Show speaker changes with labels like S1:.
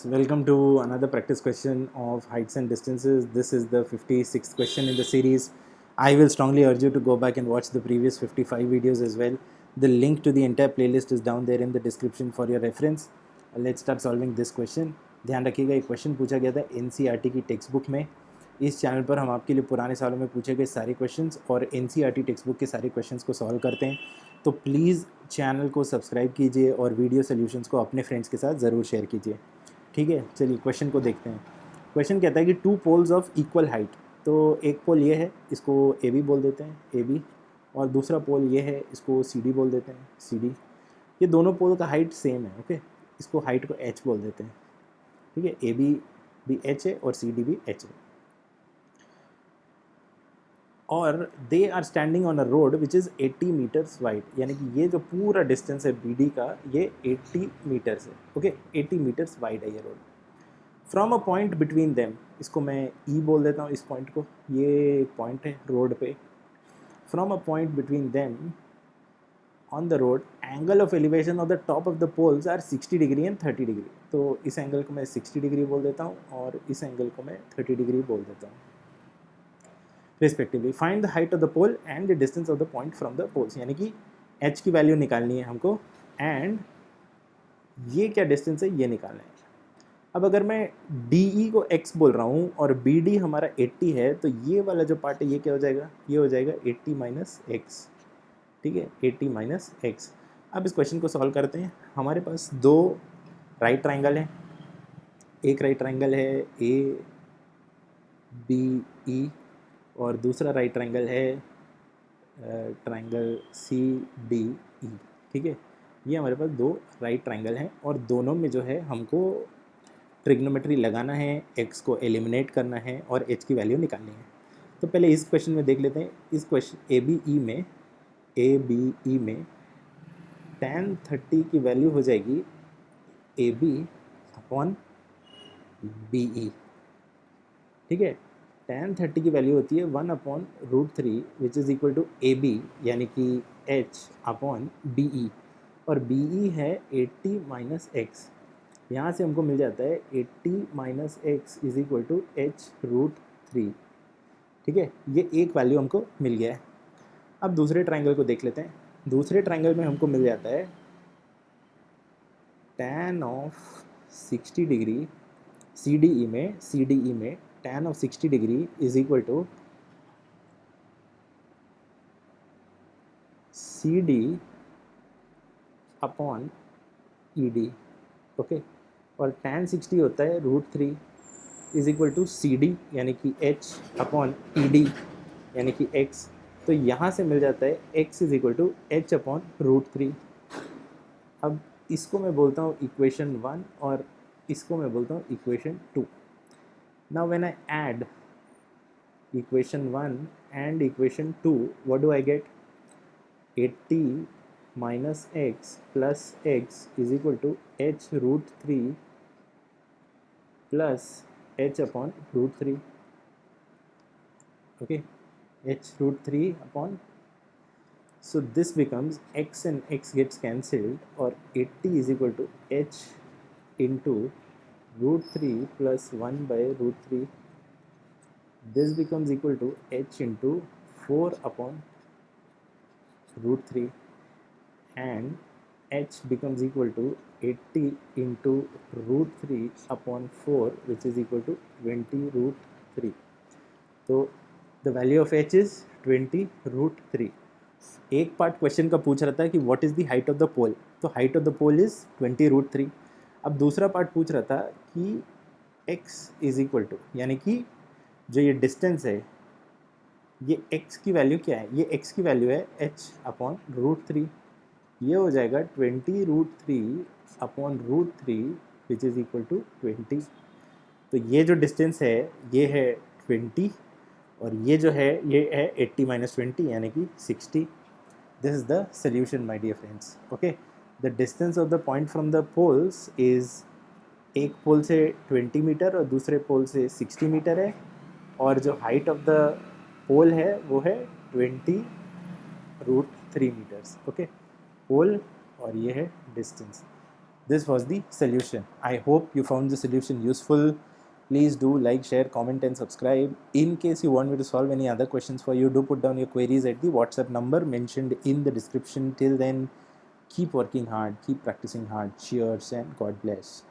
S1: Welcome to another practice question of heights and distances. This is the 56th question in the series. I will strongly urge you to go back and watch the previous 55 videos as well. The link to the entire playlist is down there in the description for your reference. Let's start solving this question. ध्यान रखिएगा एक question पूछा गया था NCERT की text book में. इस channel पर हम आपके लिए पुराने सालों में पूछे गए सारे क्वेश्चंस और NCERT टेक्स्ट बुक के सारे क्वेश्चंस को सॉल्व करते हैं. तो प्लीज़ चैनल को सब्सक्राइब कीजिए और वीडियो सोल्यूशंस को अपने फ्रेंड्स के साथ ज़रूर शेयर कीजिए. ठीक है, चलिए क्वेश्चन को देखते हैं. क्वेश्चन कहता है कि two poles of equal height. तो एक पोल ये है, इसको ए बी बोल देते हैं, ए बी. और दूसरा पोल ये है, इसको सी डी बोल देते हैं, सी डी. ये दोनों पोल का हाइट सेम है. ओके, इसको हाइट को एच बोल देते हैं. ठीक है, ए बी भी एच है और सी डी भी एच है. और they are standing on a road which is 80 metres wide. यानी कि ये जो पूरा डिस्टेंस है बी डी का, ये 80 मीटर्स है. ओके, 80 मीटर्स वाइड है ये road. From a point between them, इसको मैं ई बोल देता हूँ इस पॉइंट को. ये पॉइंट है रोड पे. From a point between them on the road, angle of elevation of the top of the poles are 60 degree and 30 degree. तो इस एंगल को मैं 60 डिग्री बोल देता हूँ और इस एंगल को मैं 30 डिग्री बोल देता हूँ respectively. Find the height of the pole and the distance of the point from the poles. यानी कि एच की वैल्यू निकालनी है हमको एंड ये क्या डिस्टेंस है ये निकालना है. अब अगर मैं डी ई को x बोल रहा हूँ और बी डी हमारा 80 है, तो ये वाला जो पार्ट है ये क्या हो जाएगा, ये हो जाएगा 80 माइनस एक्स. ठीक है, 80 माइनस एक्स. अब इस क्वेश्चन को सॉल्व करते हैं. हमारे पास दो राइट ट्राइंगल है. एक राइट ट्राइंगल है ए बी ई और दूसरा राइट ट्राइंगल है ट्राइंगल सी डी ई. ठीक है, ये हमारे पास दो राइट ट्राइंगल हैं और दोनों में जो है हमको ट्रिग्नोमेट्री लगाना है, एक्स को एलिमिनेट करना है और एच की वैल्यू निकालनी है. तो पहले इस क्वेश्चन में देख लेते हैं. इस क्वेश्चन ए बी ई में tan 30 की वैल्यू हो जाएगी A B upon B E. ठीक है, tan 30 की वैल्यू होती है 1/√3 which is equal to A B यानी कि h अपॉन बी ई. और बी ई है 80 माइनस एक्स. यहाँ से हमको मिल जाता है 80 minus x is equal to h√3. ठीक है, ये एक वैल्यू हमको मिल गया है. अब दूसरे ट्राइंगल को देख लेते हैं. दूसरे ट्राइंगल में हमको मिल जाता है tan of 60 degree C D E में tan of 60 degree is equal to C D upon E D. Okay, और tan 60 होता है √3 is equal to C D यानी कि h अपॉन ई डी यानी कि x. तो यहाँ से मिल जाता है x is equal to h upon √3. अब इसको मैं बोलता हूँ इक्वेशन 1 और इसको मैं बोलता हूँ equation 2. Now when I add equation 1 and equation 2, what do I get? 80 minus x plus x is equal to h√3 plus h upon √3. Okay, h√3 upon, so this becomes x and x gets cancelled or 80 is equal to h into √3 plus 1 by √3. This becomes equal to h into 4 upon √3 and h becomes equal to 80 into √3 upon 4 which is equal to 20√3. तो the value of H is 20√3. एक part question का पूछ रहा था कि what is the height of the pole. तो height of the pole is 20√3. अब दूसरा पार्ट पूछ रहा था कि x इज़ इक्वल टू, यानी कि जो ये डिस्टेंस है ये x की वैल्यू क्या है, ये x की वैल्यू है h अपॉन √3. ये हो जाएगा 20√3 upon √3 which is equal to 20. तो ये जो डिस्टेंस है ये है 20 और ये जो है ये है 80 माइनस 20 यानी कि 60. This is the solution my dear friends. Okay, the distance of the point from the poles is, एक पोल से 20 मीटर और दूसरे पोल से 60 मीटर है और जो हाइट ऑफ द पोल है वो है 20√3 मीटर्स. ओके, पोल और ये है distance. this was the solution. I hope you found the solution useful. Please do like, share, comment and subscribe. In case you want me to solve any other questions for you, do put down your queries at the WhatsApp number mentioned in the description. Till then, keep working hard, keep practicing hard. Cheers and God bless.